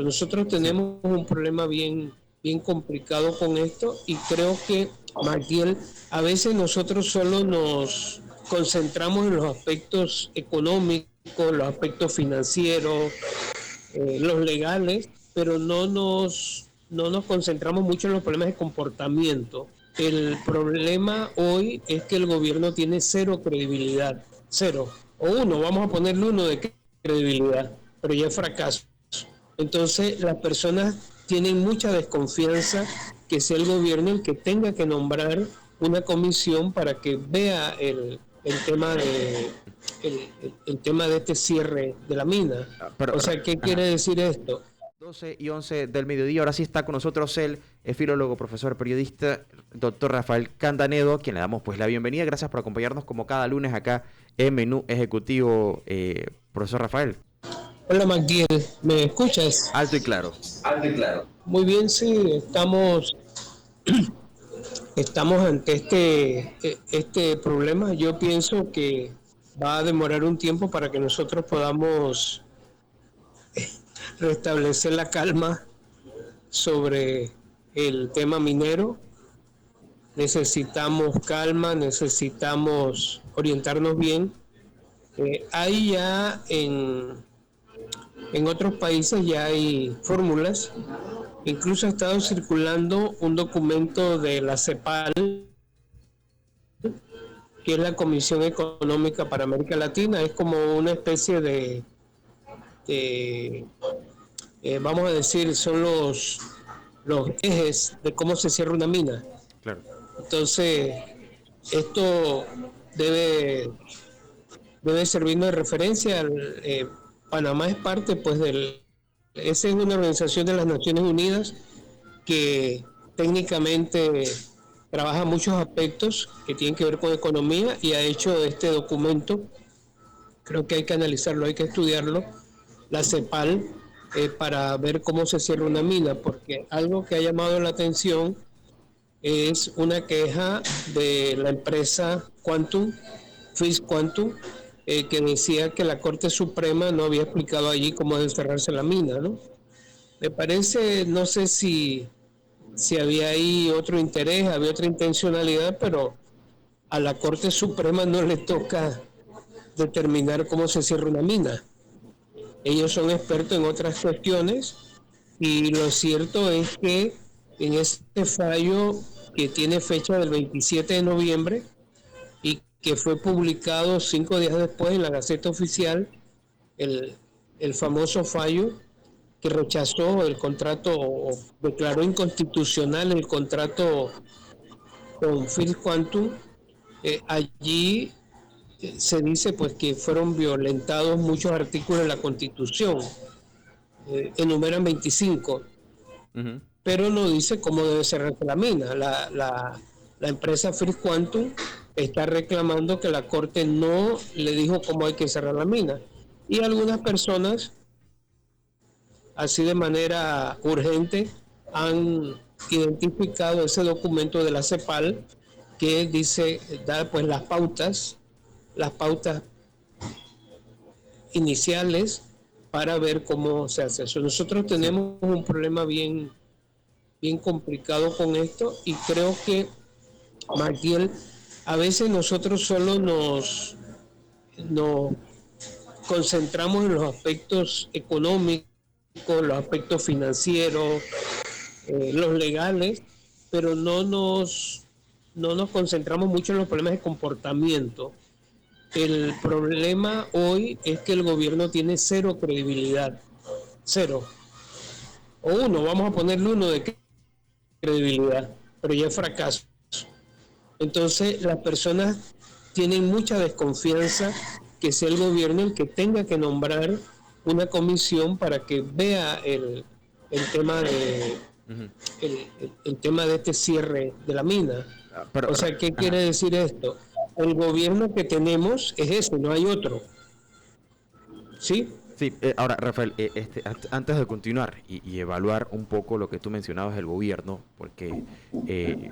Nosotros Sí. tenemos un problema bien complicado con esto y creo que, Magdiel, a veces nosotros solo nos concentramos en los aspectos económicos, los aspectos financieros, los legales, pero no nos concentramos mucho en los problemas de comportamiento. El problema hoy es que el gobierno tiene cero credibilidad, cero, o uno, vamos a ponerle uno de credibilidad, pero ya es fracaso. Entonces las personas tienen mucha desconfianza que sea el gobierno el que tenga que nombrar una comisión para que vea el tema el tema de este cierre de la mina. Pero, O sea, ¿qué quiere ajá. decir esto? 12:11 del mediodía. Ahora sí está con nosotros el filólogo, profesor, periodista, doctor Rafael Candanedo, quien le damos pues la bienvenida. Gracias por acompañarnos como cada lunes acá en Menú Ejecutivo, profesor Rafael. Hola, Magdiel, ¿me escuchas? Alto y claro. Alto y claro. Muy bien, sí, estamos ante este problema. Yo pienso que va a demorar un tiempo para que nosotros podamos restablecer la calma sobre el tema minero. Necesitamos calma, necesitamos orientarnos bien. Hay ya en otros países ya hay fórmulas. Incluso ha estado circulando un documento de la CEPAL, que es la Comisión Económica para América Latina. Es como una especie de vamos a decir, son los ejes de cómo se cierra una mina. Claro. Entonces, esto debe, debe servirnos de referencia. Panamá es parte, pues, esa es una organización de las Naciones Unidas que técnicamente trabaja muchos aspectos que tienen que ver con economía y ha hecho este documento. Creo que hay que analizarlo, hay que estudiarlo, la CEPAL, para ver cómo se cierra una mina, porque algo que ha llamado la atención es una queja de la empresa Quantum, Fis Quantum, que decía que la Corte Suprema no había explicado allí cómo debe cerrarse la mina, ¿no? Me parece, no sé si había ahí otro interés, había otra intencionalidad, pero a la Corte Suprema no le toca determinar cómo se cierra una mina. Ellos son expertos en otras cuestiones y lo cierto es que en este fallo que tiene fecha del 27 de noviembre y que fue publicado 5 días después en la Gaceta Oficial, el, el famoso fallo que rechazó el contrato o declaró inconstitucional el contrato con Phil Quantum. Allí se dice pues que fueron violentados muchos artículos de la Constitución, enumeran 25, Ujú. pero no dice cómo debe ser la mina. La empresa Free Quantum está reclamando que la Corte no le dijo cómo hay que cerrar la mina. Y algunas personas, así de manera urgente, han identificado ese documento de la CEPAL que dice, da pues las pautas iniciales para ver cómo se hace eso. Nosotros Sí. tenemos un problema bien complicado con esto y creo que, Magdiel, a veces nosotros solo nos concentramos en los aspectos económicos, los aspectos financieros, los legales, pero no nos concentramos mucho en los problemas de comportamiento. El problema hoy es que el gobierno tiene cero credibilidad, cero, o uno, vamos a ponerle uno de credibilidad, pero ya es fracaso. Entonces las personas tienen mucha desconfianza que sea el gobierno el que tenga que nombrar una comisión para que vea el tema Ujú. el tema de este cierre de la mina. Pero, O sea, ¿qué quiere ajá. decir esto? El gobierno que tenemos es ese, no hay otro. ¿Sí? Sí, ahora, Rafael, antes de continuar y evaluar un poco lo que tú mencionabas del gobierno, porque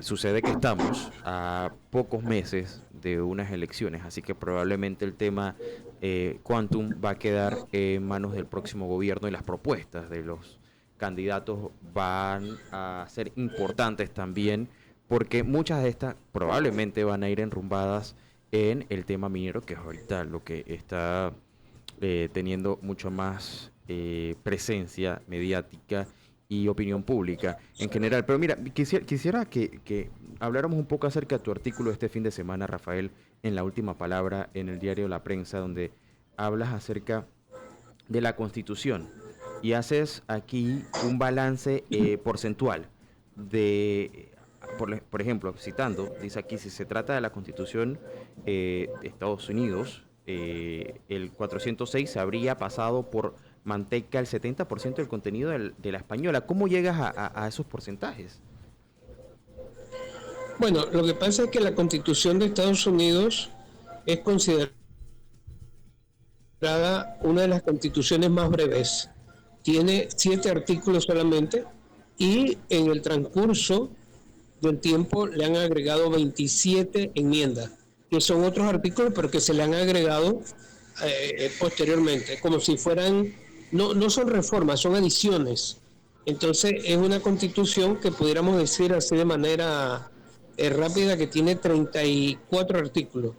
sucede que estamos a pocos meses de unas elecciones, así que probablemente el tema Quantum va a quedar en manos del próximo gobierno y las propuestas de los candidatos van a ser importantes también, porque muchas de estas probablemente van a ir enrumbadas en el tema minero, que es ahorita lo que está teniendo mucho más presencia mediática y opinión pública en general. Pero mira, quisiera que habláramos un poco acerca de tu artículo este fin de semana, Rafael, en La Última Palabra, en el diario La Prensa, donde hablas acerca de la Constitución y haces aquí un balance porcentual de, por ejemplo, citando, dice aquí, si se trata de la Constitución de Estados Unidos, el 406 se habría pasado por manteca el 70% del contenido de la española. ¿Cómo llegas a esos porcentajes? Bueno, lo que pasa es que la Constitución de Estados Unidos es considerada una de las constituciones más breves. Tiene 7 artículos solamente y en el transcurso del tiempo le han agregado 27 enmiendas, que son otros artículos, pero que se le han agregado posteriormente, como si fueran, no son reformas, son adiciones. Entonces es una constitución que pudiéramos decir así de manera rápida, que tiene 34 artículos.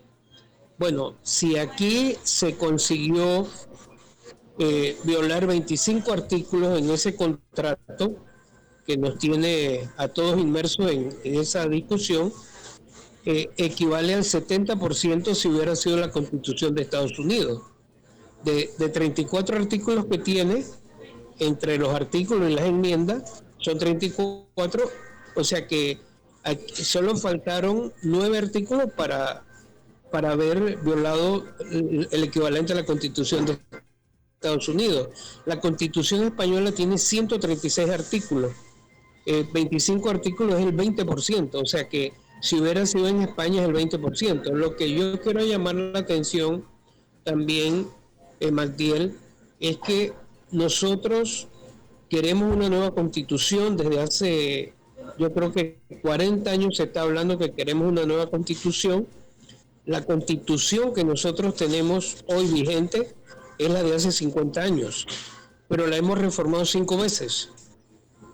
Bueno, si aquí se consiguió violar 25 artículos en ese contrato que nos tiene a todos inmersos en esa discusión, equivale al 70% si hubiera sido la Constitución de Estados Unidos. De 34 artículos que tiene, entre los artículos y las enmiendas, son 34, o sea que solo faltaron 9 artículos para haber violado el equivalente a la Constitución de Estados Unidos. La Constitución española tiene 136 artículos, 25 artículos es el 20%, o sea que si hubiera sido en España es el 20%. Lo que yo quiero llamar la atención también, Magdiel, es que nosotros queremos una nueva constitución. Desde hace, yo creo que 40 años se está hablando que queremos una nueva constitución. La constitución que nosotros tenemos hoy vigente es la de hace 50 años, pero la hemos reformado 5 veces.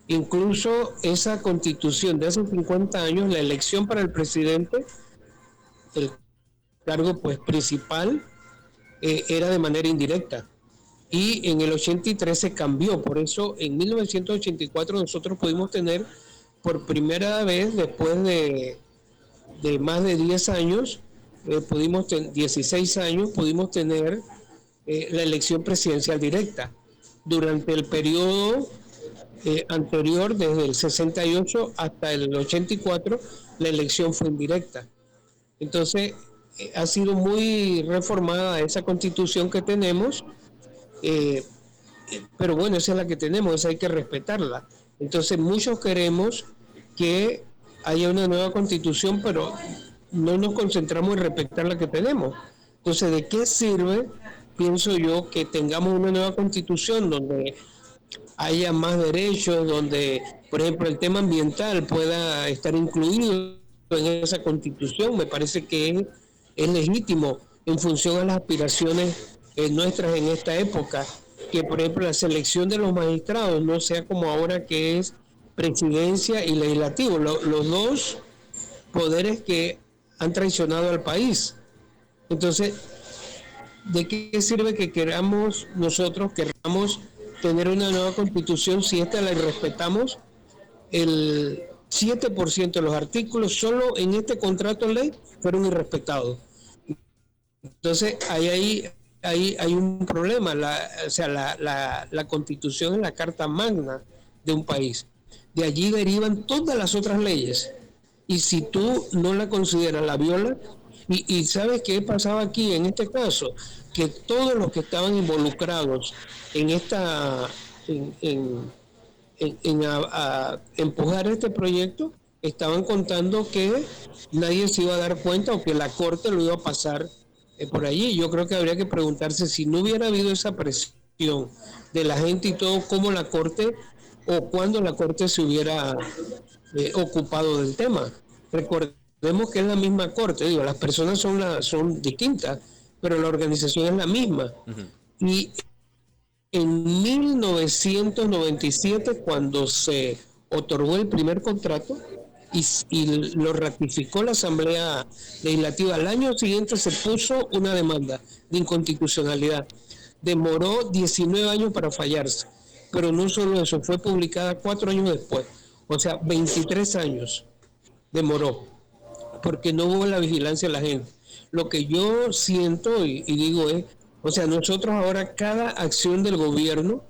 Incluso esa constitución de hace 50 años, la elección para el presidente, el cargo pues principal, era de manera indirecta. Y en el 83 se cambió, por eso en 1984 nosotros pudimos tener por primera vez, después de más de 10 años, 16 años, pudimos tener la elección presidencial directa. Durante el periodo anterior, desde el 68 hasta el 84, la elección fue indirecta. Entonces, ha sido muy reformada esa constitución que tenemos, pero bueno, esa es la que tenemos, esa hay que respetarla. Entonces, muchos queremos que haya una nueva constitución, pero no nos concentramos en respetar la que tenemos. Entonces, ¿de qué sirve, pienso yo, que tengamos una nueva constitución donde haya más derechos, donde, por ejemplo, el tema ambiental pueda estar incluido en esa constitución? Me parece que es legítimo en función a las aspiraciones nuestras en esta época, que por ejemplo la selección de los magistrados no sea como ahora, que es presidencia y legislativo, los dos poderes que han traicionado al país. Entonces, ¿de qué sirve que queramos tener una nueva constitución si esta la respetamos? El 7% de los artículos solo en este contrato de ley fueron irrespetados. Entonces, hay un problema. La constitución es la carta magna de un país. De allí derivan todas las otras leyes. Y si tú no la consideras, la violas. Y ¿sabes qué pasaba aquí en este caso? Que todos los que estaban involucrados en a empujar este proyecto estaban contando que nadie se iba a dar cuenta o que la Corte lo iba a pasar por allí. Yo creo que habría que preguntarse, si no hubiera habido esa presión de la gente y todo, cómo la Corte o cuándo la Corte se hubiera ocupado del tema. Recordemos que es la misma Corte, digo, las personas son distintas, pero la organización es la misma. Uh-huh. Y En 1997, cuando se otorgó el primer contrato y lo ratificó la Asamblea Legislativa, al año siguiente se puso una demanda de inconstitucionalidad. Demoró 19 años para fallarse, pero no solo eso, fue publicada 4 años después, o sea, 23 años demoró, porque no hubo la vigilancia de la gente. Lo que yo siento y digo es, o sea, nosotros ahora cada acción del gobierno,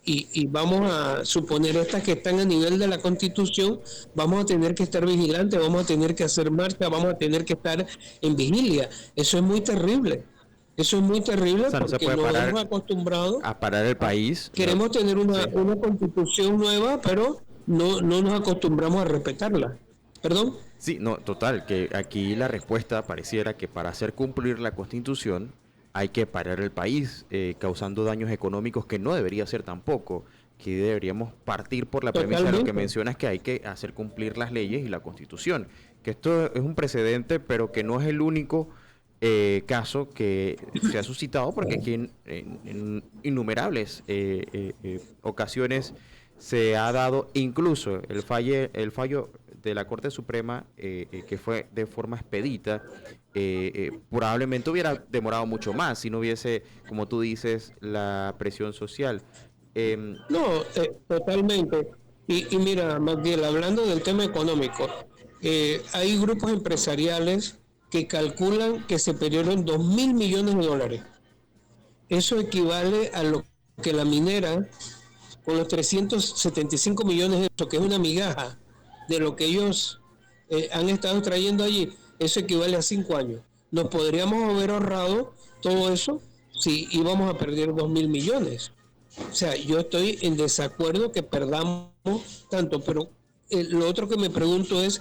y vamos a suponer estas que están a nivel de la Constitución, vamos a tener que estar vigilantes, vamos a tener que hacer marcha, vamos a tener que estar en vigilia. Eso es muy terrible. Eso es muy terrible, O sea, no se porque puede nos parar hemos acostumbrado. a parar el país. Queremos tener Sí. una constitución nueva, pero no nos acostumbramos a respetarla. ¿Perdón? Sí, no, total, que aquí la respuesta pareciera que para hacer cumplir la Constitución hay que parar el país, causando daños económicos que no debería ser tampoco, que deberíamos partir por la premisa de lo que Totalmente. mencionas, que hay que hacer cumplir las leyes y la Constitución, que esto es un precedente, pero que no es el único caso que se ha suscitado, porque aquí en innumerables ocasiones se ha dado incluso el fallo de la Corte Suprema, que fue de forma expedita, probablemente hubiera demorado mucho más si no hubiese, como tú dices, la presión social. Em, No, totalmente. Y mira, Magdiel, hablando del tema económico, hay grupos empresariales que calculan que se perdieron 2.000 millones de dólares. Eso equivale a lo que la minera, con los 375 millones de pesos, que es una migaja de lo que ellos han estado trayendo allí, eso equivale a 5 años. Nos podríamos haber ahorrado todo eso si íbamos a perder 2.000 millones. O sea, yo estoy en desacuerdo que perdamos tanto, pero lo otro que me pregunto es,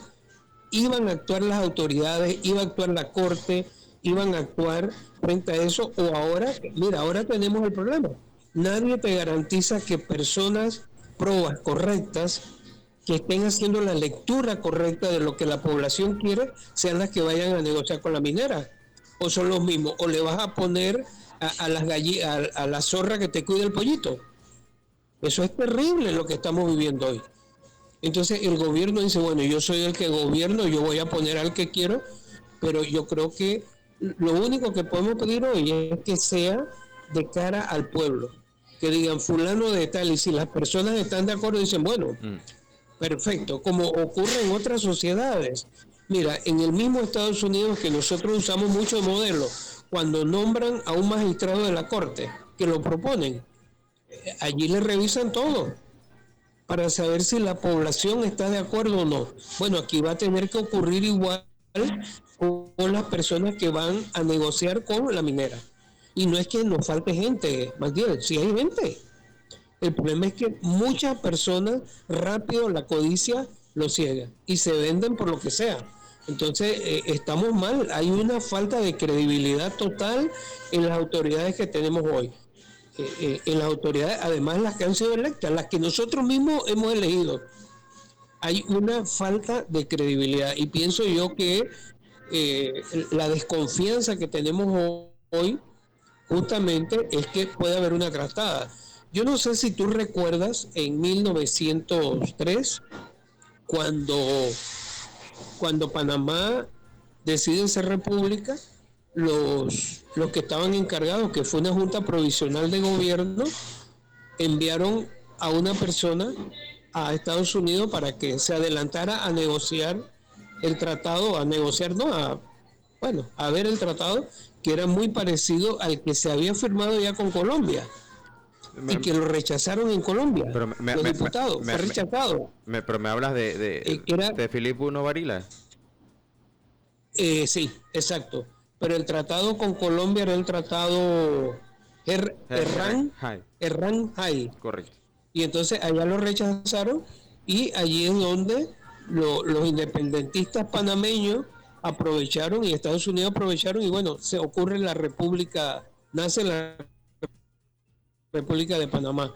¿iban a actuar las autoridades, iba a actuar la Corte, iban a actuar frente a eso? O ahora, mira, ahora tenemos el problema. Nadie te garantiza que personas probas correctas, que estén haciendo la lectura correcta de lo que la población quiere, sean las que vayan a negociar con la minera. O son los mismos, o le vas a poner a las a la zorra que te cuida el pollito. Eso es terrible lo que estamos viviendo hoy. Entonces el gobierno dice, bueno, yo soy el que gobierno, yo voy a poner al que quiero, pero yo creo que lo único que podemos pedir hoy es que sea de cara al pueblo, que digan fulano de tal, y si las personas están de acuerdo dicen, bueno, mm, perfecto, como ocurre en otras sociedades. Mira, en el mismo Estados Unidos, que nosotros usamos mucho modelo, cuando nombran a un magistrado de la corte, que lo proponen, allí le revisan todo para saber si la población está de acuerdo o no. Bueno, aquí va a tener que ocurrir igual con las personas que van a negociar con la minera. Y no es que nos falte gente, más bien, sí hay gente. El problema es que muchas personas rápido la codicia lo ciega y se venden por lo que sea. Entonces, estamos mal. Hay una falta de credibilidad total en las autoridades que tenemos hoy. En las autoridades, además las que han sido electas, las que nosotros mismos hemos elegido. Hay una falta de credibilidad y pienso yo que la desconfianza que tenemos hoy justamente es que puede haber una trastada. Yo no sé si tú recuerdas en 1903, cuando, cuando Panamá decide ser república, los que estaban encargados, que fue una junta provisional de gobierno, enviaron a una persona a Estados Unidos para que se adelantara a negociar el tratado, a negociar, no, bueno, a ver el tratado, que era muy parecido al que se había firmado ya con Colombia y que lo rechazaron en Colombia, pero los diputados, fue rechazado. pero me hablas Era, de Filipe I Varila. sí, exacto, pero el tratado con Colombia era el tratado Hi, Herrán Hay, correcto. y entonces allá lo rechazaron y allí es donde los independentistas panameños aprovecharon y Estados Unidos aprovecharon y bueno, se ocurre la República, nace la República de Panamá.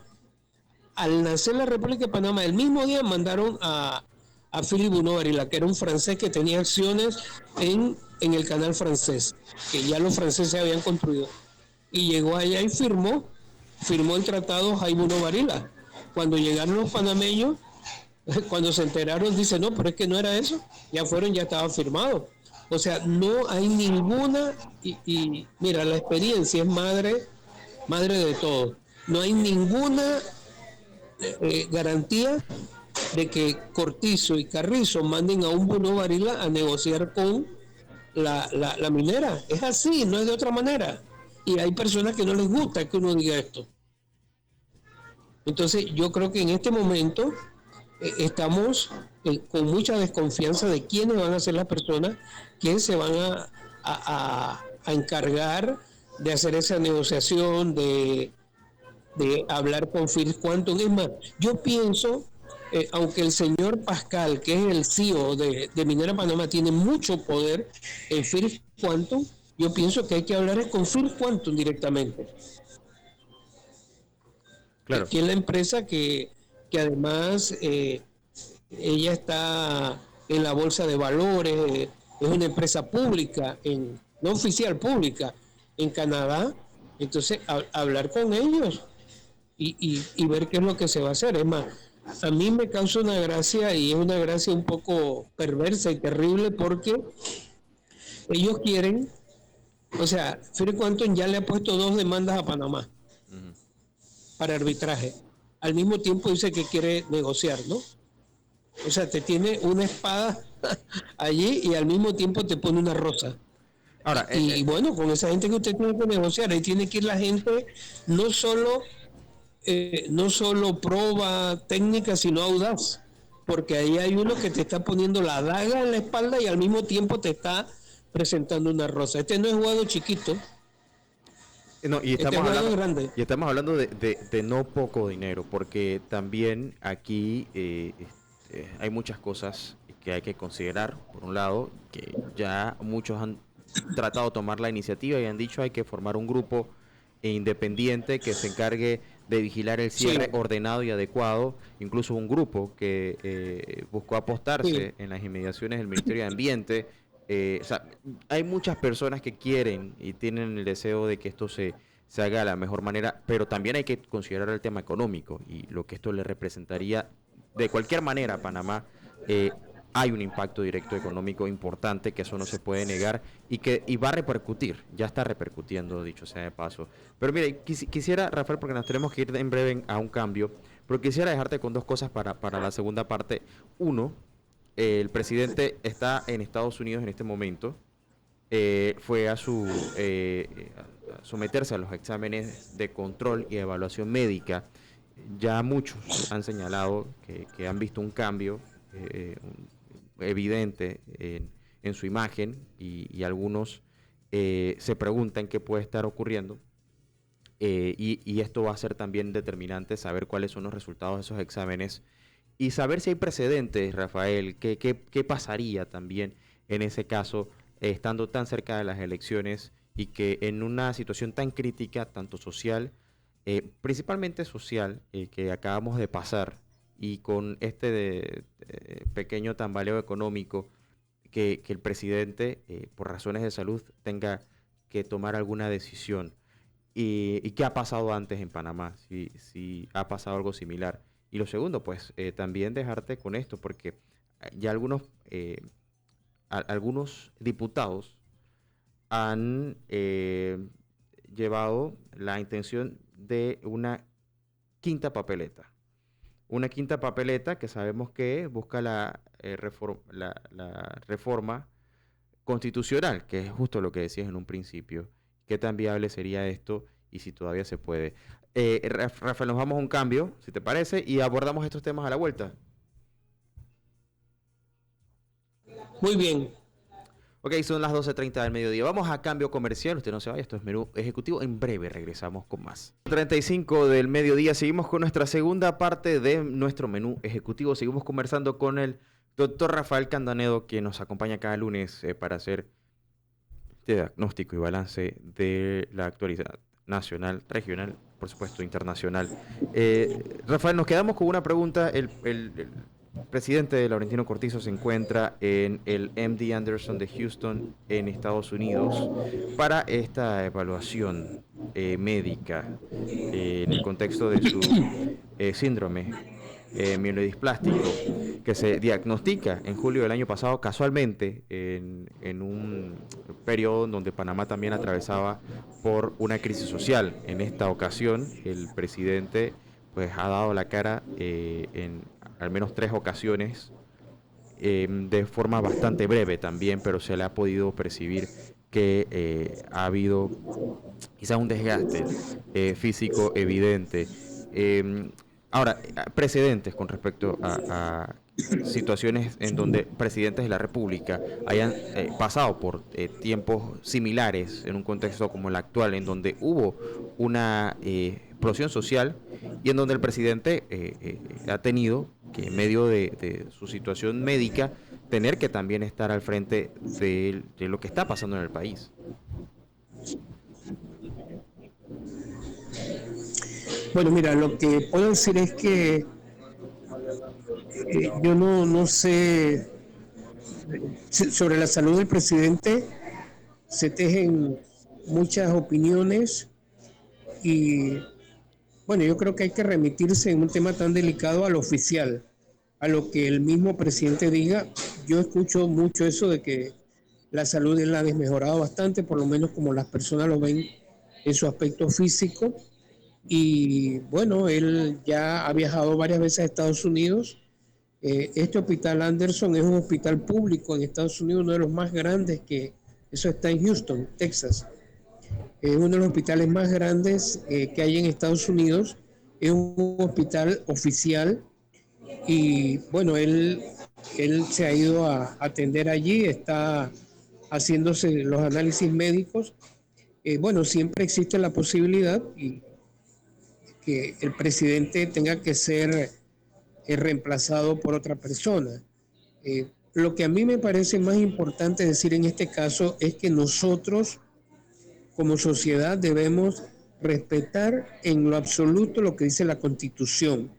Al nacer la República de Panamá, el mismo día mandaron a Philippe Bonaventura, que era un francés que tenía acciones en el canal francés, que ya los franceses habían construido. Y llegó allá y firmó, firmó el tratado Jaime Varila. Cuando llegaron los panameños, cuando se enteraron, dice, no, pero es que no era eso, ya fueron, ya estaba firmado. O sea, no hay ninguna, y mira, la experiencia es madre de todo. No hay ninguna garantía de que Cortizo y Carrizo manden a un Bruno Varila a negociar con la minera. Es así, no es de otra manera. Y hay personas que no les gusta que uno diga esto. Entonces, yo creo que en este momento estamos con mucha desconfianza de quiénes van a ser las personas que se van a encargar de hacer esa negociación, de hablar con First Quantum. Es más, yo pienso, aunque el señor Pascal, que es el CEO de Minera Panamá, tiene mucho poder en First Quantum, yo pienso que hay que hablar con First Quantum directamente. Claro. Que es la empresa que además ella está en la bolsa de valores, es una empresa pública, no oficial, pública, en Canadá. Entonces, hablar con ellos y ver qué es lo que se va a hacer. Es más, a mí me causa una gracia, y es una gracia un poco perversa y terrible, porque ellos quieren, o sea, First Quantum ya le ha puesto 2 demandas a Panamá para arbitraje. Al mismo tiempo dice que quiere negociar, ¿no? O sea, te tiene una espada allí y al mismo tiempo te pone una rosa. Ahora, y bueno, con esa gente que usted tiene que negociar, ahí tiene que ir la gente no solo proba técnica, sino audaz, porque ahí hay uno que te está poniendo la daga en la espalda y al mismo tiempo te está presentando una rosa. Este no es juego chiquito. No, y estamos hablando de no poco dinero, porque también aquí hay muchas cosas que hay que considerar. Por un lado, que ya muchos han tratado de tomar la iniciativa y han dicho hay que formar un grupo independiente que se encargue de vigilar el cierre ordenado y adecuado, incluso un grupo que buscó apostarse en las inmediaciones del Ministerio de Ambiente. O sea, hay muchas personas que quieren y tienen el deseo de que esto se haga de la mejor manera, pero también hay que considerar el tema económico y lo que esto le representaría de cualquier manera a Panamá. Hay un impacto directo económico importante, que eso no se puede negar y va a repercutir, ya está repercutiendo, dicho sea de paso. Pero mire, quisiera, Rafael, porque nos tenemos que ir en breve a un cambio, pero quisiera dejarte con 2 cosas para la segunda parte. Uno, el presidente está en Estados Unidos en este momento, fue a someterse a los exámenes de control y evaluación médica. Ya muchos han señalado que han visto un cambio evidente en su imagen y algunos se preguntan qué puede estar ocurriendo. Y esto va a ser también determinante, saber cuáles son los resultados de esos exámenes y saber si hay precedentes, Rafael, qué pasaría también en ese caso, estando tan cerca de las elecciones y que en una situación tan crítica, tanto social, principalmente social, que acabamos de pasar, y con este pequeño tambaleo económico, que el presidente, por razones de salud, tenga que tomar alguna decisión. ¿Y qué ha pasado antes en Panamá? Si ha pasado algo similar. Y lo segundo, pues también dejarte con esto, porque ya algunos diputados han llevado la intención de una quinta papeleta. Una quinta papeleta que sabemos que busca la reforma constitucional, que es justo lo que decías en un principio. ¿Qué tan viable sería esto y si todavía se puede? Rafael, nos vamos a un cambio, si te parece, y abordamos estos temas a la vuelta. Muy bien. Ok, son las 12:30 del mediodía. Vamos a cambio comercial. Usted no se vaya, esto es Menú Ejecutivo. En breve regresamos con más. 35 del mediodía. Seguimos con nuestra segunda parte de nuestro Menú Ejecutivo. Seguimos conversando con el doctor Rafael Candanedo, quien nos acompaña cada lunes para hacer este diagnóstico y balance de la actualidad nacional, regional, por supuesto internacional. Rafael, nos quedamos con una pregunta. presidente Laurentino Cortizo se encuentra en el MD Anderson de Houston, en Estados Unidos, para esta evaluación médica en el contexto de su síndrome mielodisplástico, que se diagnostica en julio del año pasado, casualmente en un periodo donde Panamá también atravesaba por una crisis social. En esta ocasión, el presidente pues ha dado la cara en al menos 3 ocasiones, de forma bastante breve también, pero se le ha podido percibir que ha habido quizás un desgaste físico evidente. Eh, Ahora, precedentes con respecto a situaciones en donde presidentes de la República hayan pasado por tiempos similares en un contexto como el actual, en donde hubo una explosión social y en donde el presidente ha tenido que, en medio de su situación médica, tener que también estar al frente de lo que está pasando en el país. Bueno, mira, lo que puedo decir es que yo no sé sobre la salud del presidente, se tejen muchas opiniones y bueno, yo creo que hay que remitirse en un tema tan delicado a lo oficial, a lo que el mismo presidente diga. Yo escucho mucho eso de que la salud de él ha desmejorado bastante, por lo menos como las personas lo ven en su aspecto físico. Y bueno, él ya ha viajado varias veces a Estados Unidos. Este hospital Anderson es un hospital público en Estados Unidos, uno de los más grandes, que eso está en Houston, Texas. Es uno de los hospitales más grandes que hay en Estados Unidos. Es un hospital oficial y bueno, él se ha ido a atender allí, está haciéndose los análisis médicos. Bueno, siempre existe la posibilidad y que el presidente tenga que ser reemplazado por otra persona. Lo que a mí me parece más importante decir en este caso es que nosotros como sociedad debemos respetar en lo absoluto lo que dice la Constitución.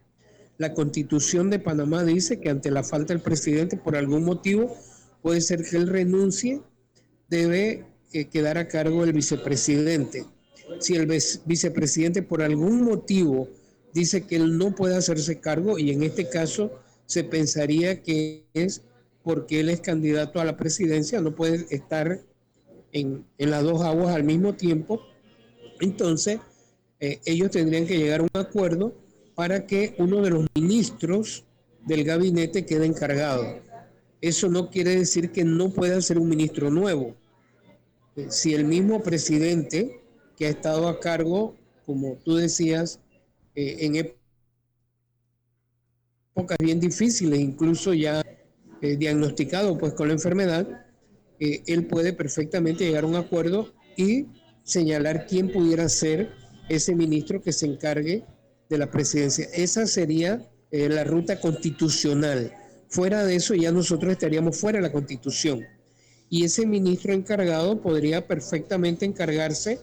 La Constitución de Panamá dice que ante la falta del presidente por algún motivo puede ser que él renuncie, debe quedar a cargo el vicepresidente. Si el vicepresidente por algún motivo dice que él no puede hacerse cargo, y en este caso se pensaría que es porque él es candidato a la presidencia, no puede estar en las dos aguas al mismo tiempo, entonces ellos tendrían que llegar a un acuerdo para que uno de los ministros del gabinete quede encargado. Eso no quiere decir que no pueda ser un ministro nuevo. Si el mismo presidente que ha estado a cargo, como tú decías, en épocas bien difíciles, incluso ya diagnosticado pues con la enfermedad, él puede perfectamente llegar a un acuerdo y señalar quién pudiera ser ese ministro que se encargue de la presidencia. Esa sería la ruta constitucional. Fuera de eso ya nosotros estaríamos fuera de la Constitución. Y ese ministro encargado podría perfectamente encargarse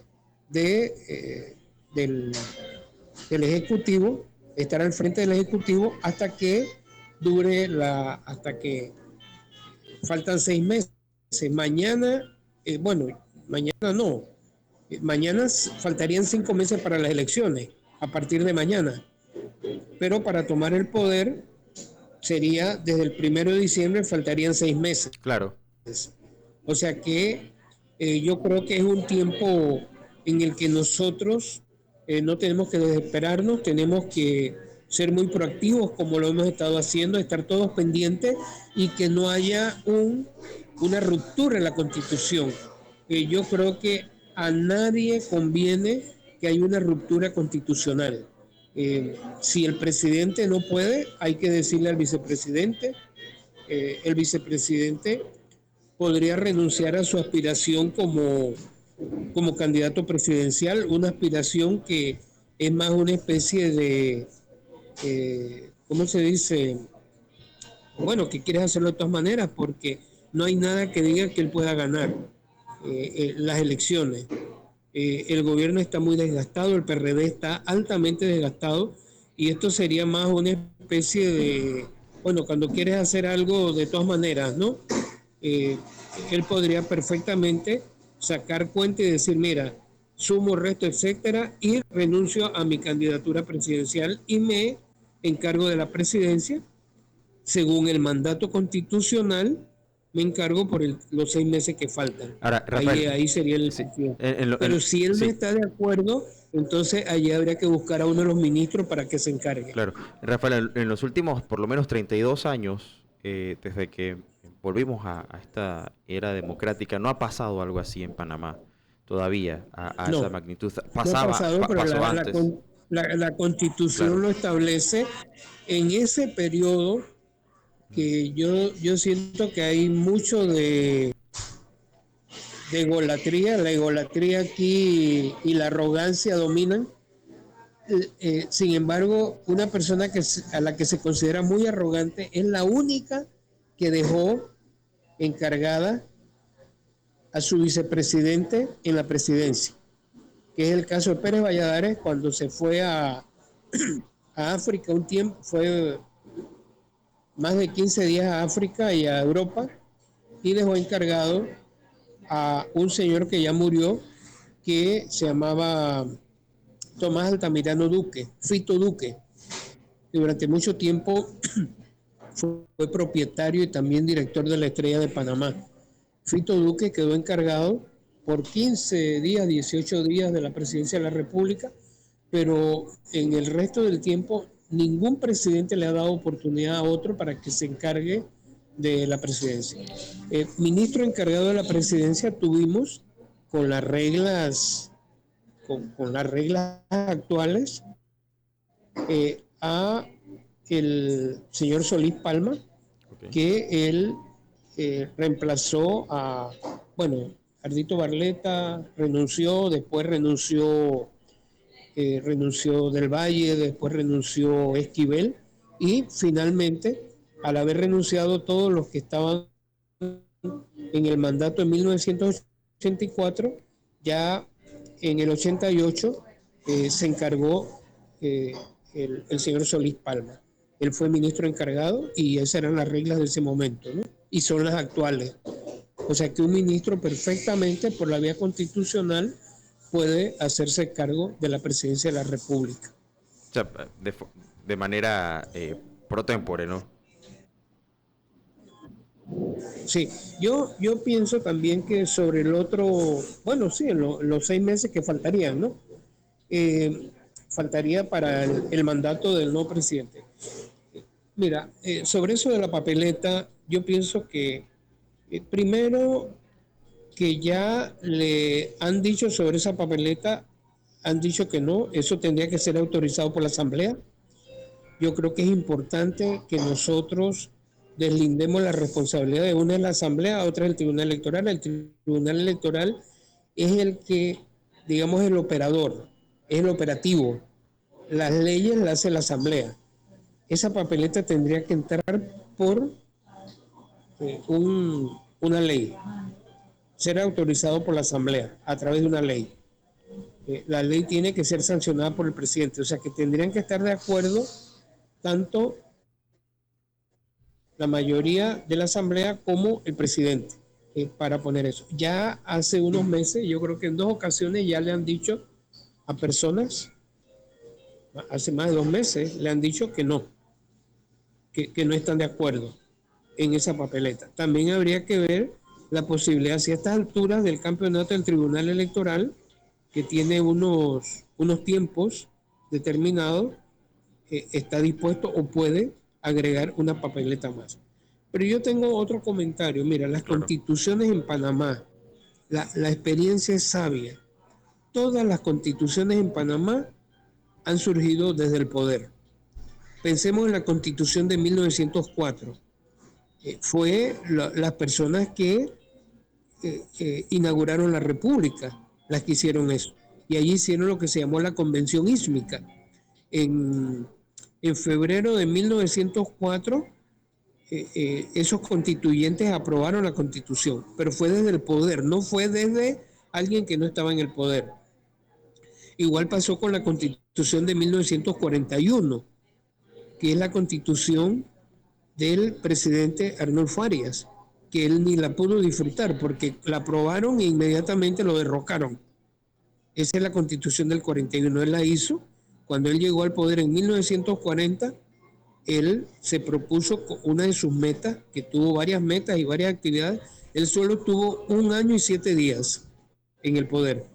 del Ejecutivo, estar al frente del Ejecutivo hasta que hasta que faltan 6 meses. Mañana, bueno, mañana no, mañana faltarían 5 meses para las elecciones, a partir de mañana. Pero para tomar el poder sería desde el 1 de diciembre, faltarían 6 meses. Claro. O sea que yo creo que es un tiempo en el que nosotros no tenemos que desesperarnos, tenemos que ser muy proactivos como lo hemos estado haciendo, estar todos pendientes y que no haya una ruptura en la Constitución. Yo creo que a nadie conviene que haya una ruptura constitucional. Si el presidente no puede, hay que decirle al vicepresidente. El vicepresidente podría renunciar a su aspiración como candidato presidencial, una aspiración que es más una especie de, ¿cómo se dice? Bueno, que quieres hacerlo de todas maneras, porque no hay nada que diga que él pueda ganar las elecciones. El gobierno está muy desgastado, el PRD está altamente desgastado, y esto sería más una especie de, bueno, cuando quieres hacer algo de todas maneras, ¿no? Eh, Él podría perfectamente sacar cuenta y decir, mira, sumo, resto, etcétera, y renuncio a mi candidatura presidencial y me encargo de la presidencia. Según el mandato constitucional, me encargo por los 6 meses que faltan. Ahora, Rafael, Ahí sería el sí, presidente. Pero si él no sí, está de acuerdo, entonces allí habría que buscar a uno de los ministros para que se encargue. claro. Rafael, en los últimos por lo menos 32 años, desde que volvimos a esta era democrática, no ha pasado algo así en Panamá todavía, a esa No, magnitud. no ha pasado, pero Pasó antes, la Constitución claro. lo establece en ese periodo que yo siento que hay mucho de egolatría. La egolatría aquí y la arrogancia dominan. Sin embargo, una persona a la que se considera muy arrogante es la única que dejó encargada a su vicepresidente en la presidencia, que es el caso de Pérez Valladares cuando se fue a África un tiempo, fue más de 15 días a África y a Europa y dejó encargado a un señor que ya murió, que se llamaba Tomás Altamirano Duque, Fito Duque, que durante mucho tiempo fue propietario y también director de la Estrella de Panamá. Fito Duque quedó encargado por 15 días, 18 días de la presidencia de la República, pero en el resto del tiempo ningún presidente le ha dado oportunidad a otro para que se encargue de la presidencia. Ministro encargado de la presidencia tuvimos con las reglas, con las reglas actuales, a el señor Solís Palma, Okay. que él reemplazó a, bueno, Ardito Barleta renunció, después renunció Del Valle, después renunció Esquivel y finalmente, al haber renunciado todos los que estaban en el mandato de 1984, ya en el 88 se encargó el señor Solís Palma. Él fue ministro encargado y esas eran las reglas de ese momento, ¿no? Y son las actuales. O sea que un ministro perfectamente por la vía constitucional puede hacerse cargo de la presidencia de la República. O sea, de manera pro tempore, ¿no? Sí, yo pienso también que sobre el otro, bueno, sí, los 6 meses que faltarían, ¿no? Faltaría para el mandato del nuevo presidente. Mira, sobre eso de la papeleta, yo pienso que primero que ya le han dicho sobre esa papeleta, han dicho que no, eso tendría que ser autorizado por la Asamblea. Yo creo que es importante que nosotros deslindemos la responsabilidad de una es la Asamblea, otra es el Tribunal Electoral. El Tribunal Electoral es el que, digamos, el operador, es el operativo. Las leyes las hace la Asamblea. Esa papeleta tendría que entrar por una ley, ser autorizado por la Asamblea a través de una ley. La ley tiene que ser sancionada por el presidente, o sea que tendrían que estar de acuerdo tanto la mayoría de la Asamblea como el presidente para poner eso. Ya hace unos meses, yo creo que en 2 ocasiones ya le han dicho a personas, hace más de 2 meses, le han dicho que no, que no están de acuerdo en esa papeleta. También habría que ver la posibilidad, si a estas alturas del campeonato del Tribunal Electoral, que tiene unos tiempos determinados, está dispuesto o puede agregar una papeleta más. Pero yo tengo otro comentario. Mira, las Claro. constituciones en Panamá, la experiencia es sabia. Todas las constituciones en Panamá han surgido desde el poder. Pensemos en la constitución de 1904. Fue las personas que inauguraron la República las que hicieron eso. Y allí hicieron lo que se llamó la Convención Ísmica. En febrero de 1904, esos constituyentes aprobaron la Constitución, pero fue desde el poder, no fue desde alguien que no estaba en el poder. Igual pasó con la Constitución de 1941, que es la Constitución del presidente Arnulfo Arias, que él ni la pudo disfrutar porque la aprobaron e inmediatamente lo derrocaron. Esa es la Constitución del 41. Él la hizo cuando él llegó al poder en 1940. Él se propuso una de sus metas, que tuvo varias metas y varias actividades. Él solo tuvo 1 año y 7 días en el poder,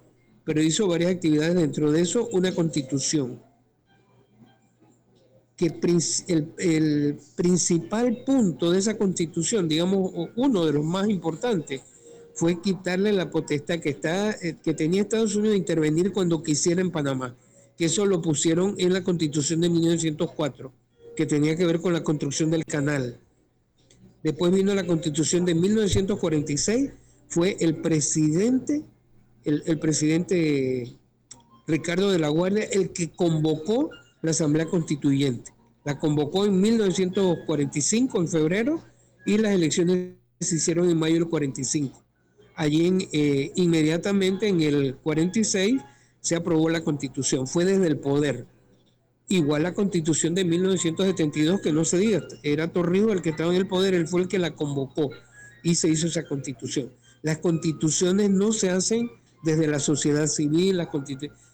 pero hizo varias actividades, dentro de eso una constitución. Que el principal punto de esa constitución, digamos, uno de los más importantes, fue quitarle la potestad que tenía Estados Unidos de intervenir cuando quisiera en Panamá, que eso lo pusieron en la Constitución de 1904, que tenía que ver con la construcción del canal. Después vino la Constitución de 1946, fue el presidente Ricardo de la Guardia el que convocó la Asamblea Constituyente. La convocó en 1945, en febrero, y las elecciones se hicieron en mayo del 45. Allí inmediatamente en el 46 se aprobó la Constitución, fue desde el poder. Igual la Constitución de 1972, que no se diga, era Torrijos el que estaba en el poder, él fue el que la convocó y se hizo esa Constitución. Las constituciones no se hacen desde la sociedad civil,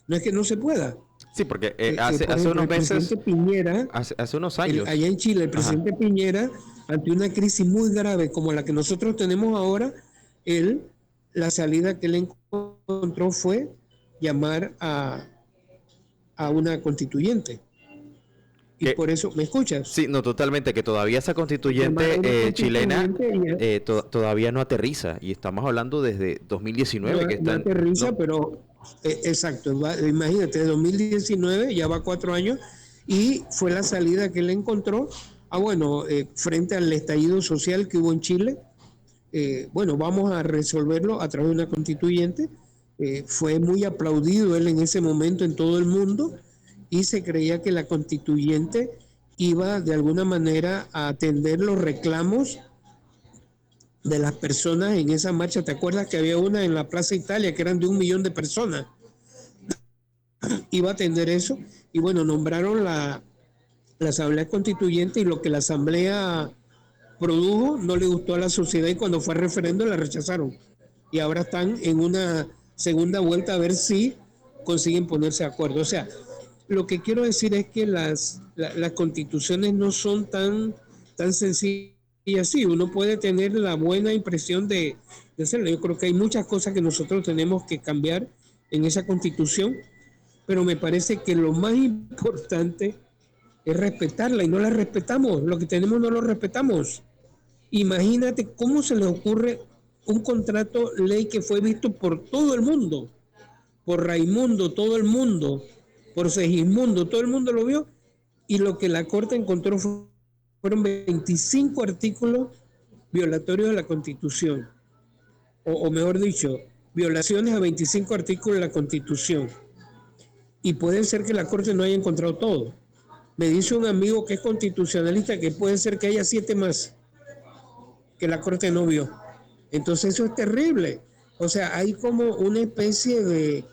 no es que no se pueda. Sí, porque hace unos meses, Piñera, hace unos años. Allá en Chile, el presidente Piñera, ante una crisis muy grave como la que nosotros tenemos ahora, la salida que él encontró fue llamar a una constituyente. Y por eso, ¿me escuchas? Sí, no, totalmente, que todavía esa constituyente chilena todavía no aterriza, y estamos hablando desde 2019 que está... No aterriza, pero exacto, imagínate, 2019, ya va 4 años, y fue la salida que él encontró, frente al estallido social que hubo en Chile. Vamos a resolverlo a través de una constituyente. Fue muy aplaudido él en ese momento en todo el mundo, y se creía que la constituyente iba de alguna manera a atender los reclamos de las personas en esa marcha. ¿Te acuerdas que había una en la Plaza Italia que eran de 1 millón de personas? Iba a atender eso, y nombraron la Asamblea Constituyente, y lo que la Asamblea produjo no le gustó a la sociedad, y cuando fue a referendo la rechazaron, y ahora están en una segunda vuelta a ver si consiguen ponerse de acuerdo. O sea, lo que quiero decir es que las constituciones no son tan sencillas. Sí, uno puede tener la buena impresión de hacerlo. Yo creo que hay muchas cosas que nosotros tenemos que cambiar en esa constitución, pero me parece que lo más importante es respetarla, y no la respetamos. Lo que tenemos no lo respetamos. Imagínate cómo se le ocurre un contrato ley que fue visto por todo el mundo, por Raimundo, todo el mundo, por Segismundo, todo el mundo lo vio, y lo que la Corte encontró fueron 25 artículos violatorios de la Constitución, o mejor dicho, violaciones a 25 artículos de la Constitución. Y puede ser que la Corte no haya encontrado todo. Me dice un amigo que es constitucionalista que puede ser que haya 7 más que la Corte no vio. Entonces eso es terrible. O sea, hay como una especie de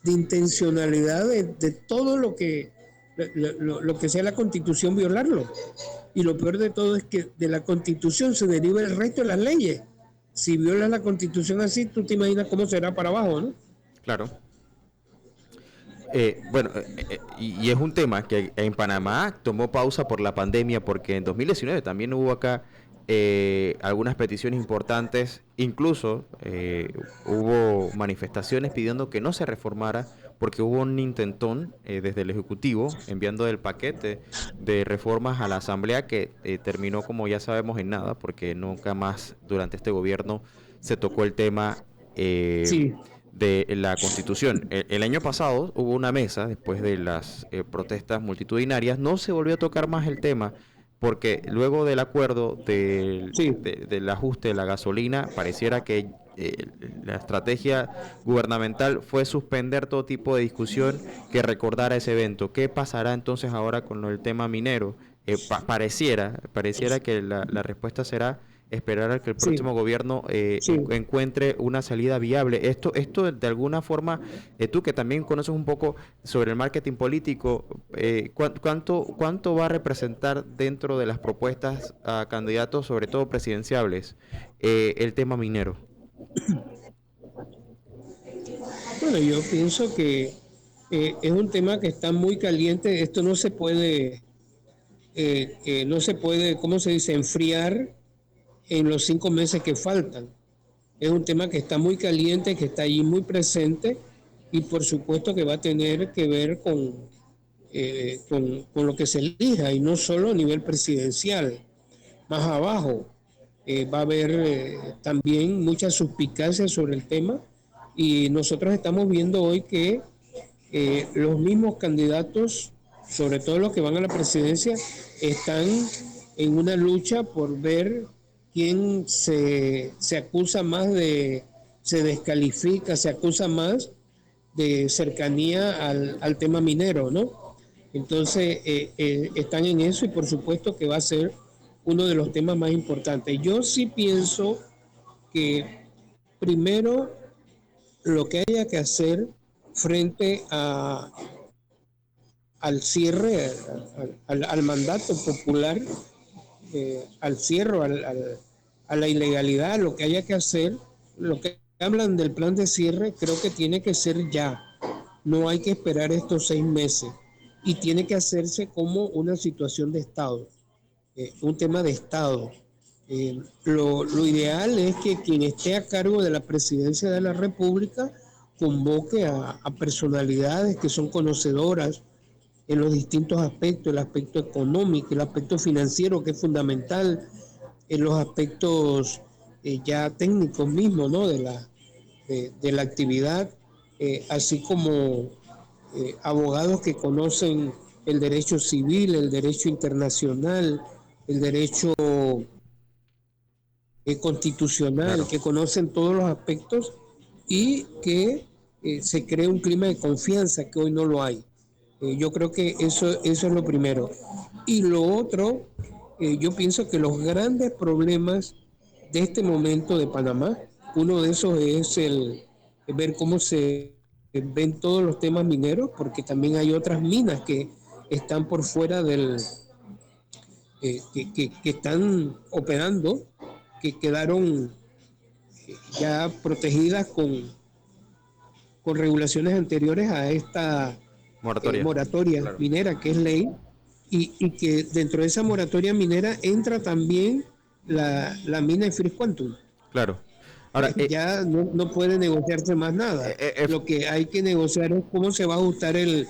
intencionalidad de todo lo que sea la Constitución, violarlo. Y lo peor de todo es que de la Constitución se deriva el resto de las leyes. Si violas la Constitución así, tú te imaginas cómo será para abajo, ¿no? Claro. Y es un tema que en Panamá tomó pausa por la pandemia, porque en 2019 también hubo acá algunas peticiones importantes, incluso hubo manifestaciones pidiendo que no se reformara, porque hubo un intentón desde el Ejecutivo enviando el paquete de reformas a la Asamblea que terminó, como ya sabemos, en nada, porque nunca más durante este gobierno se tocó el tema de la Constitución. El año pasado hubo una mesa después de las protestas multitudinarias, no se volvió a tocar más el tema, porque luego del acuerdo del ajuste de la gasolina, pareciera que la estrategia gubernamental fue suspender todo tipo de discusión que recordara ese evento. ¿Qué pasará entonces ahora con el tema minero? Pareciera que la respuesta será esperar a que el Sí, próximo gobierno sí. encuentre una salida viable. Esto de alguna forma, tú que también conoces un poco sobre el marketing político, ¿cuánto va a representar dentro de las propuestas a candidatos, sobre todo presidenciables, el tema minero? Bueno, yo pienso que es un tema que está muy caliente. Esto no se puede, ¿cómo se dice?, enfriar en los 5 meses que faltan. Es un tema que está muy caliente, que está allí muy presente y por supuesto que va a tener que ver con lo que se elija y no solo a nivel presidencial, más abajo. Va a haber también muchas suspicacias sobre el tema y nosotros estamos viendo hoy que los mismos candidatos, sobre todo los que van a la presidencia, están en una lucha por ver quién se acusa más se descalifica, se acusa más de cercanía al tema minero, ¿no? Entonces, están en eso y por supuesto que va a ser uno de los temas más importantes. Yo sí pienso que primero lo que haya que hacer frente al cierre, al mandato popular, al cierre, a la ilegalidad, lo que haya que hacer, lo que hablan del plan de cierre, creo que tiene que ser ya. No hay que esperar estos 6 meses y tiene que hacerse como una situación de Estado, un tema de Estado. Lo ideal es que quien esté a cargo de la presidencia de la República convoque a personalidades que son conocedoras en los distintos aspectos, el aspecto económico, el aspecto financiero que es fundamental, en los aspectos ya técnicos mismos, ¿no? De la actividad, así como abogados que conocen el derecho civil, el derecho internacional, el derecho constitucional, Claro. que conocen todos los aspectos y que se cree un clima de confianza que hoy no lo hay. Yo creo que eso es lo primero. Y lo otro, yo pienso que los grandes problemas de este momento de Panamá, uno de esos es el ver cómo se ven todos los temas mineros, porque también hay otras minas que están por fuera que están operando, que quedaron ya protegidas con regulaciones anteriores a esta Moratoria. moratoria Claro. minera, que es ley, y que dentro de esa moratoria minera entra también la mina de First Quantum. Claro. Ahora, Ya no puede negociarse más nada. eh, eh, Lo que hay que negociar es cómo se va a ajustar el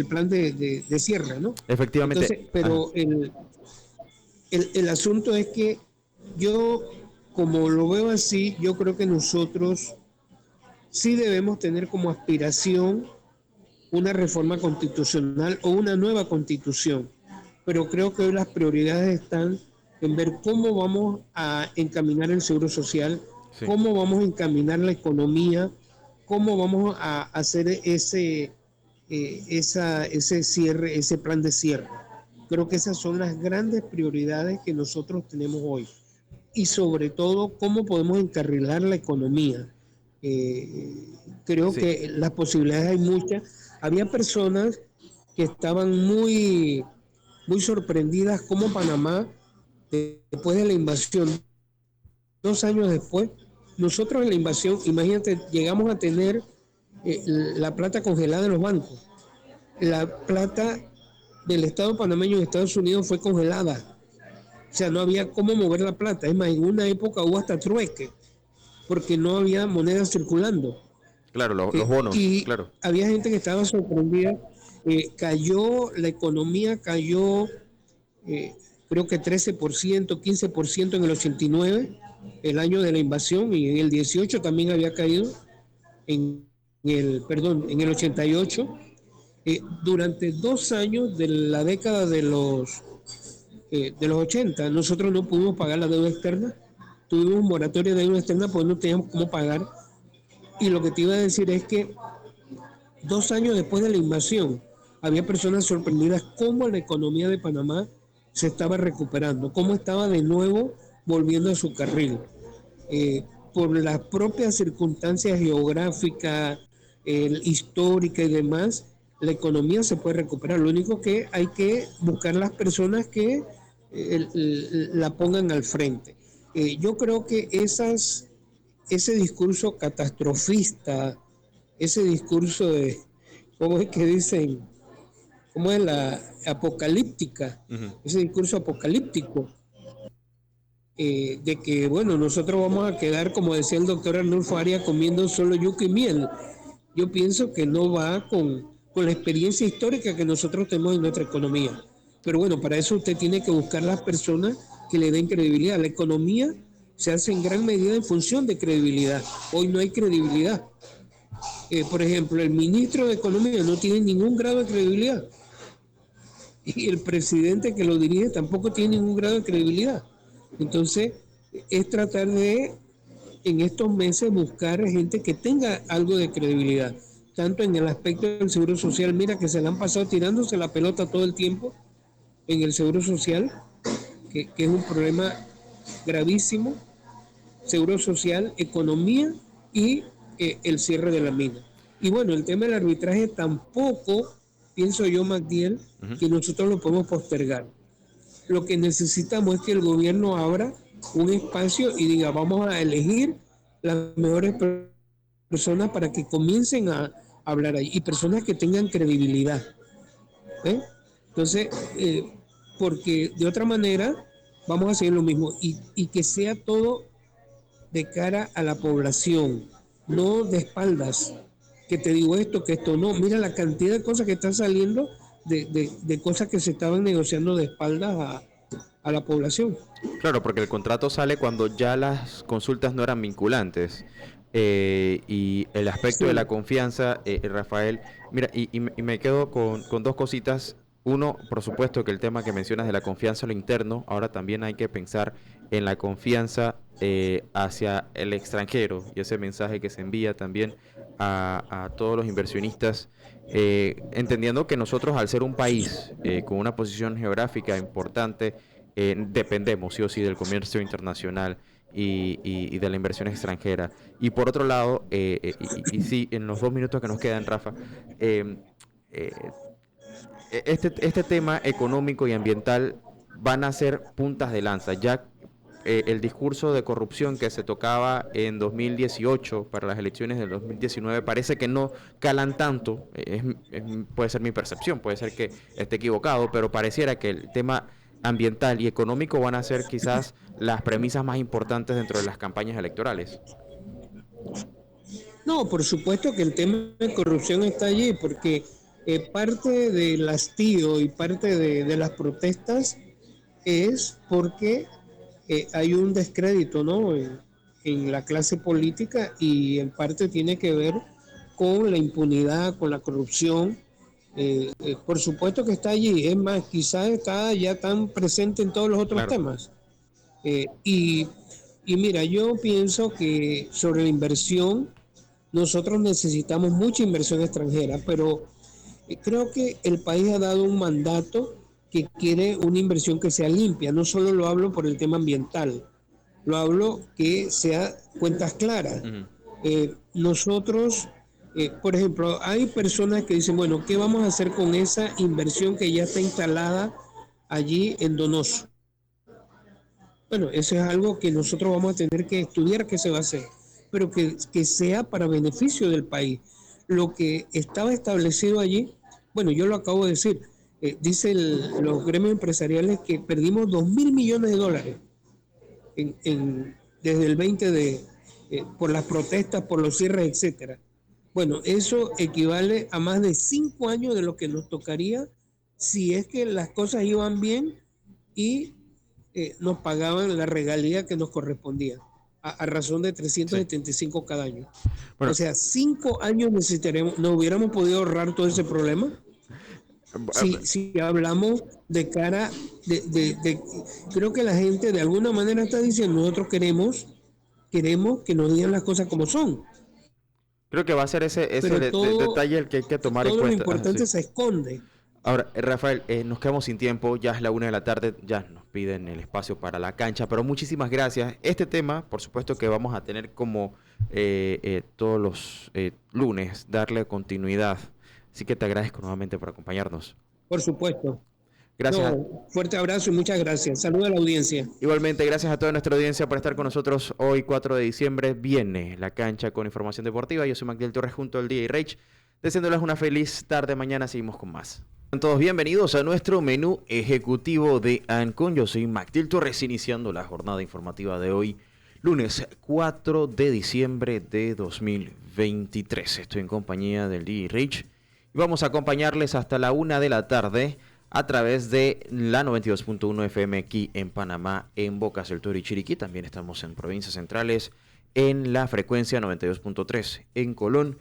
plan de cierre, ¿no? efectivamente, Entonces, pero el asunto es que yo, como lo veo así, yo creo que nosotros sí debemos tener como aspiración una reforma constitucional o una nueva constitución, pero creo que hoy las prioridades están en ver cómo vamos a encaminar el seguro social, sí. cómo vamos a encaminar la economía, cómo vamos a hacer ese cierre, ese plan de cierre. Creo que esas son las grandes prioridades que nosotros tenemos hoy. Y sobre todo, cómo podemos encarrilar la economía. Eh, Creo Sí. que las posibilidades hay muchas. Había personas que estaban muy sorprendidas como Panamá, después de la invasión, 2 años después, nosotros en la invasión, imagínate, llegamos a tener la plata congelada en los bancos. La plata del Estado panameño en Estados Unidos fue congelada. O sea, no había cómo mover la plata. Es más, en una época hubo hasta trueque, porque no había moneda circulando. Claro, los bonos, Y claro. había gente que estaba sorprendida. Cayó, la economía cayó, eh, creo que 13%, 15% en el 89, el año de la invasión, y en el 18 también había caído, en el 88. Durante 2 años de la década de los 80, nosotros no pudimos pagar la deuda externa, tuvimos moratoria de deuda externa porque no teníamos cómo pagar. Y lo que te iba a decir es que 2 años después de la invasión, había personas sorprendidas cómo la economía de Panamá se estaba recuperando, cómo estaba de nuevo volviendo a su carril. Por las propias circunstancias geográficas, históricas y demás, la economía se puede recuperar. Lo único que hay que buscar las personas que la pongan al frente. Yo creo que ese discurso catastrofista, ese discurso de, ¿cómo es que dicen? ¿Cómo es la apocalíptica? Ujú. Ese discurso apocalíptico, de que, bueno, nosotros vamos a quedar, como decía el doctor Arnulfo Arias, comiendo solo yuca y miel. Yo pienso que no va con la experiencia histórica que nosotros tenemos en nuestra economía. Pero bueno, para eso usted tiene que buscar las personas que le den credibilidad. La economía se hace en gran medida en función de credibilidad. Hoy no hay credibilidad. Por ejemplo, el ministro de Economía no tiene ningún grado de credibilidad. Y el presidente que lo dirige tampoco tiene ningún grado de credibilidad. Entonces, es tratar de, en estos meses, buscar gente que tenga algo de credibilidad, tanto en el aspecto del seguro social. Mira que se le han pasado tirándose la pelota todo el tiempo en el seguro social, que es un problema gravísimo. Seguro social, economía y el cierre de la mina. Y bueno, el tema del arbitraje tampoco, pienso yo, Magdiel, Ujú. que nosotros lo podemos postergar. Lo que necesitamos es que el gobierno abra un espacio y diga, vamos a elegir las mejores personas para que comiencen a hablar ahí, y personas que tengan credibilidad. ¿Eh? Entonces, porque de otra manera vamos a hacer lo mismo, y que sea todo de cara a la población, no de espaldas, que te digo esto, que esto no. Mira la cantidad de cosas que están saliendo de cosas que se estaban negociando de espaldas a la población. Claro, porque el contrato sale cuando ya las consultas no eran vinculantes. Y el aspecto de Sí, la confianza, Rafael, mira, y me quedo con dos cositas. Uno, por supuesto, que el tema que mencionas de la confianza en lo interno, ahora también hay que pensar en la confianza hacia el extranjero y ese mensaje que se envía también a todos los inversionistas, entendiendo que nosotros, al ser un país con una posición geográfica importante, dependemos sí o sí del comercio internacional y de la inversión extranjera. Y por otro lado, y sí, en los 2 minutos que nos quedan, Rafa, eh, eh, este tema económico y ambiental van a ser puntas de lanza. Ya el discurso de corrupción que se tocaba en 2018 para las elecciones del 2019 parece que no calan tanto. Puede ser mi percepción, puede ser que esté equivocado, pero pareciera que el tema ambiental y económico van a ser quizás las premisas más importantes dentro de las campañas electorales. no, por supuesto que el tema de corrupción está allí, porque parte del hastío y parte de las protestas es porque hay un descrédito, ¿no? En la clase política, y en parte tiene que ver con la impunidad, con la corrupción. Por supuesto que está allí, es más, quizás está ya tan presente en todos los otros Claro. temas. Eh, y, y mira, yo pienso que sobre la inversión, nosotros necesitamos mucha inversión extranjera, pero creo que el país ha dado un mandato que quiere una inversión que sea limpia. No solo lo hablo por el tema ambiental, lo hablo que sea cuentas claras. Ujú. Nosotros, por ejemplo, hay personas que dicen, bueno, ¿qué vamos a hacer con esa inversión que ya está instalada allí en Donoso? Bueno, eso es algo que nosotros vamos a tener que estudiar qué se va a hacer, pero que sea para beneficio del país. Lo que estaba establecido allí, bueno, yo lo acabo de decir, los gremios empresariales que perdimos 2.000 millones de dólares desde el 20 por las protestas, por los cierres, etcétera. Bueno, eso equivale a más de 5 años de lo que nos tocaría si es que las cosas iban bien y nos pagaban la regalía que nos correspondía, a razón de Sí. 375 cada año. O Bueno, sea, 5 años necesitaremos, ¿nos hubiéramos podido ahorrar todo ese problema? Si hablamos de cara, creo que la gente de alguna manera está diciendo, nosotros queremos que nos digan las cosas como son, creo que va a ser ese pero detalle el que hay que tomar en todo lo cuenta. Ah, sí. importante se esconde. Ahora, Rafael, nos quedamos sin tiempo, ya es la 1 de la tarde, ya nos piden el espacio para la cancha, pero muchísimas gracias. Este tema, por supuesto que vamos a tener como todos los lunes, darle continuidad. Así que te agradezco nuevamente por acompañarnos. Por supuesto. Gracias a, No, fuerte abrazo y muchas gracias. Saludos a la audiencia. igualmente, gracias a toda nuestra audiencia por estar con nosotros hoy, 4 de diciembre. Viene la cancha con información deportiva. Yo soy Magdiel Torres junto al DJ Rage. Deseándoles una feliz tarde. Mañana seguimos con más. Sean todos bienvenidos a nuestro menú ejecutivo de Ancon. Yo soy Magdiel Torres, iniciando la jornada informativa de hoy, lunes 4 de diciembre de 2023. Estoy en compañía del DJ Rage y vamos a acompañarles hasta la 1 de la tarde a través de la 92.1 FM aquí en Panamá, en Bocas del Toro y Chiriquí. También estamos en provincias centrales en la frecuencia 92.3, en Colón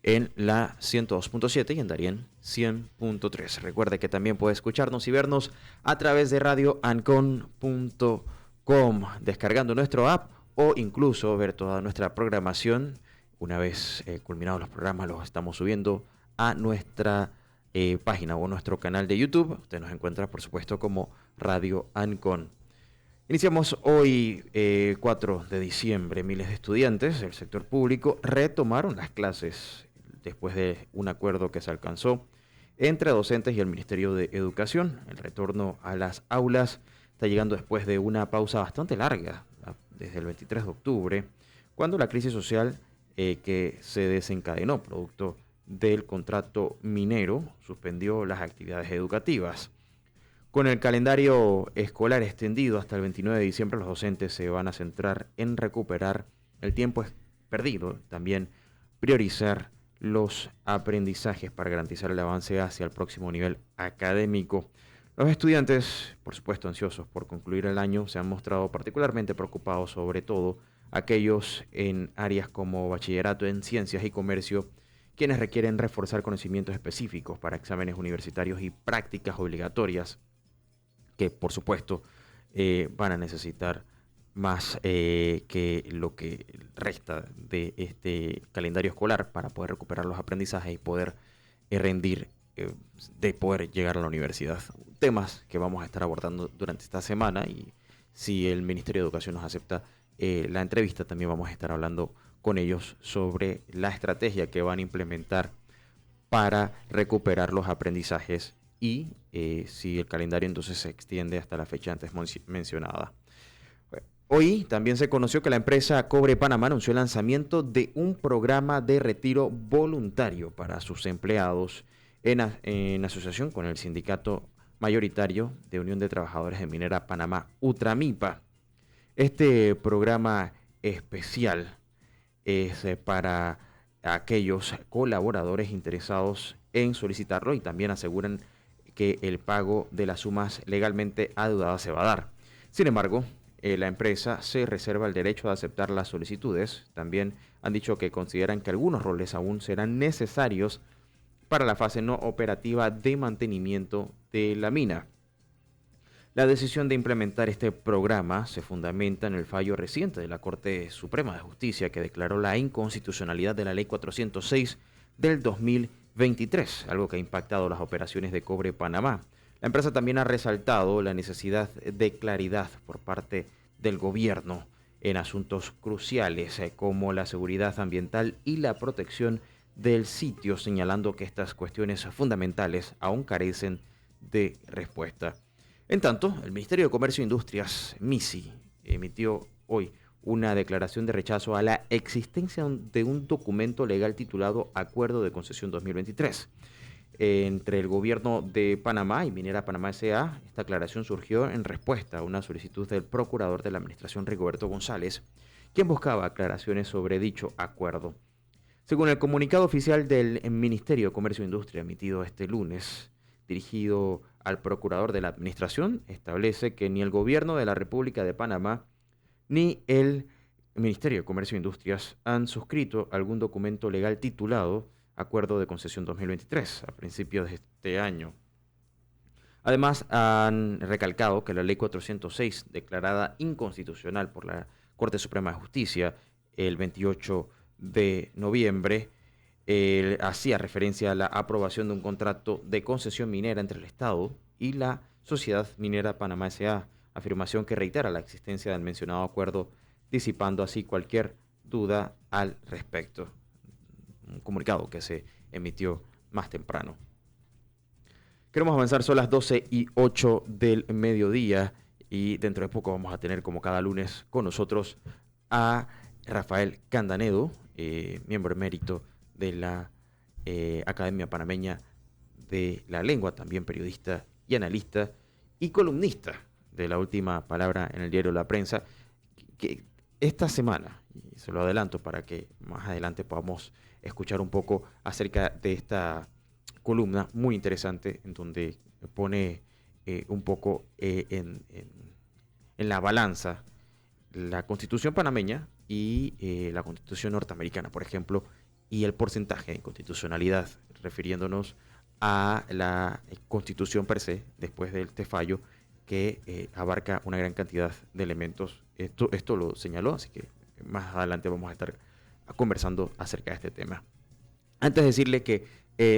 en la 102.7 y en Darién 100.3. Recuerde que también puede escucharnos y vernos a través de radioancon.com, descargando nuestro app o incluso ver toda nuestra programación. Una vez culminados los programas, los estamos subiendo a nuestra página o nuestro canal de YouTube. Usted nos encuentra, por supuesto, como Radio Ancon. Iniciamos hoy, 4 de diciembre. Miles de estudiantes del sector público retomaron las clases después de un acuerdo que se alcanzó entre docentes y el Ministerio de Educación. El retorno a las aulas está llegando después de una pausa bastante larga, desde el 23 de octubre, cuando la crisis social que se desencadenó producto del contrato minero suspendió las actividades educativas. Con el calendario escolar extendido hasta el 29 de diciembre, los docentes se van a centrar en recuperar el tiempo perdido, también priorizar los aprendizajes para garantizar el avance hacia el próximo nivel académico. Los estudiantes, por supuesto ansiosos por concluir el año, se han mostrado particularmente preocupados, sobre todo aquellos en áreas como bachillerato en ciencias y comercio, quienes requieren reforzar conocimientos específicos para exámenes universitarios y prácticas obligatorias, que por supuesto van a necesitar más que lo que resta de este calendario escolar para poder recuperar los aprendizajes y poder rendir, de poder llegar a la universidad. Temas que vamos a estar abordando durante esta semana, y si el Ministerio de Educación nos acepta la entrevista, también vamos a estar hablando con ellos sobre la estrategia que van a implementar para recuperar los aprendizajes y si el calendario entonces se extiende hasta la fecha antes mencionada. Hoy también se conoció que la empresa Cobre Panamá anunció el lanzamiento de un programa de retiro voluntario para sus empleados en asociación con el sindicato mayoritario de Unión de Trabajadores de Minera Panamá, UTRAMIPA. Este programa especial es para aquellos colaboradores interesados en solicitarlo y también aseguran que el pago de las sumas legalmente adeudadas se va a dar. Sin embargo, la empresa se reserva el derecho de aceptar las solicitudes. También han dicho que consideran que algunos roles aún serán necesarios para la fase no operativa de mantenimiento de la mina. La decisión de implementar este programa se fundamenta en el fallo reciente de la Corte Suprema de Justicia, que declaró la inconstitucionalidad de la Ley 406 del 2023, algo que ha impactado las operaciones de Cobre Panamá. La empresa también ha resaltado la necesidad de claridad por parte del gobierno en asuntos cruciales como la seguridad ambiental y la protección del sitio, señalando que estas cuestiones fundamentales aún carecen de respuesta. En tanto, el Ministerio de Comercio e Industrias, MISI, emitió hoy una declaración de rechazo a la existencia de un documento legal titulado Acuerdo de Concesión 2023 entre el gobierno de Panamá y Minera Panamá S.A. Esta aclaración surgió en respuesta a una solicitud del procurador de la Administración, Rigoberto González, quien buscaba aclaraciones sobre dicho acuerdo. Según el comunicado oficial del Ministerio de Comercio e Industria emitido este lunes, dirigido al procurador de la Administración, establece que ni el gobierno de la República de Panamá ni el Ministerio de Comercio e Industrias han suscrito algún documento legal titulado Acuerdo de Concesión 2023 a principios de este año. Además, han recalcado que la Ley 406, declarada inconstitucional por la Corte Suprema de Justicia el 28 de noviembre, hacía referencia a la aprobación de un contrato de concesión minera entre el Estado y la Sociedad Minera Panamá S.A., afirmación que reitera la existencia del mencionado acuerdo, disipando así cualquier duda al respecto. Un comunicado que se emitió más temprano. Queremos avanzar, son las 12:08 del mediodía y dentro de poco vamos a tener, como cada lunes, con nosotros a Rafael Candanedo, miembro emérito de la Academia Panameña de la Lengua, también periodista y analista y columnista de La Última Palabra en el diario La Prensa, que esta semana, y se lo adelanto para que más adelante podamos escuchar un poco acerca de esta columna muy interesante en donde pone un poco en la balanza la Constitución panameña y la Constitución norteamericana, por ejemplo, y el porcentaje de inconstitucionalidad, refiriéndonos a la Constitución per se, después de este fallo, que abarca una gran cantidad de elementos. Esto lo señaló, así que más adelante vamos a estar conversando acerca de este tema. Antes de decirle que,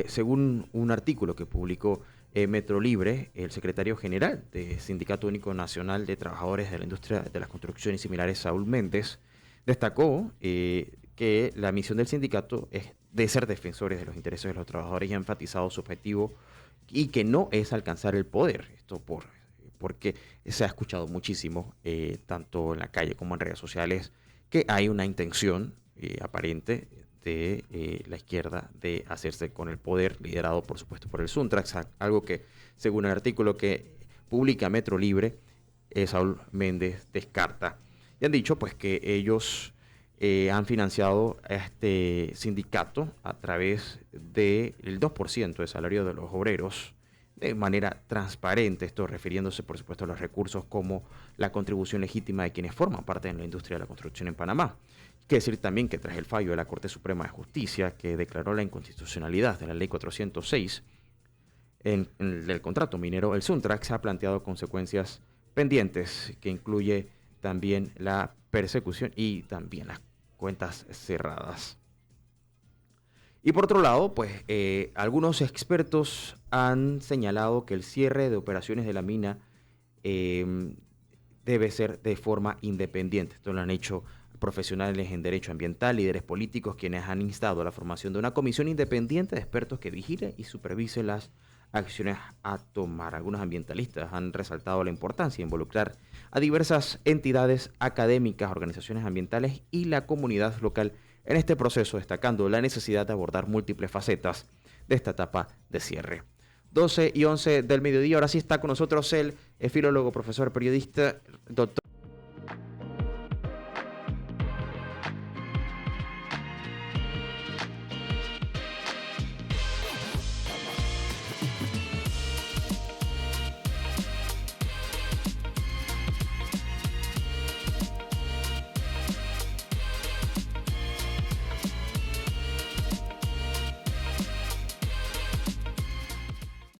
según un artículo que publicó Metro Libre, el secretario general del Sindicato Único Nacional de Trabajadores de la Industria de las Construcciones y Similares, Saúl Méndez, destacó que la misión del sindicato es de ser defensores de los intereses de los trabajadores y ha enfatizado su objetivo y que no es alcanzar el poder. Esto porque se ha escuchado muchísimo, tanto en la calle como en redes sociales, que hay una intención aparente de la izquierda de hacerse con el poder, liderado por supuesto por el Suntrax, algo que según el artículo que publica Metro Libre, Saúl Méndez descarta. Y han dicho pues que ellos han financiado a este sindicato a través del 2% de salario de los obreros de manera transparente, esto refiriéndose por supuesto a los recursos como la contribución legítima de quienes forman parte de la industria de la construcción en Panamá. Hay que decir también que tras el fallo de la Corte Suprema de Justicia que declaró la inconstitucionalidad de la Ley 406 en el contrato minero, el Suntrax ha planteado consecuencias pendientes que incluye también la persecución y también las cuentas cerradas. Y por otro lado, pues algunos expertos han señalado que el cierre de operaciones de la mina debe ser de forma independiente. Esto lo han hecho profesionales en derecho ambiental, líderes políticos, quienes han instado a la formación de una comisión independiente de expertos que vigile y supervise las acciones a tomar. Algunos ambientalistas han resaltado la importancia de involucrar a diversas entidades académicas, organizaciones ambientales y la comunidad local en este proceso, destacando la necesidad de abordar múltiples facetas de esta etapa de cierre. 12:11 del mediodía, ahora sí está con nosotros el filólogo, profesor, periodista, doctor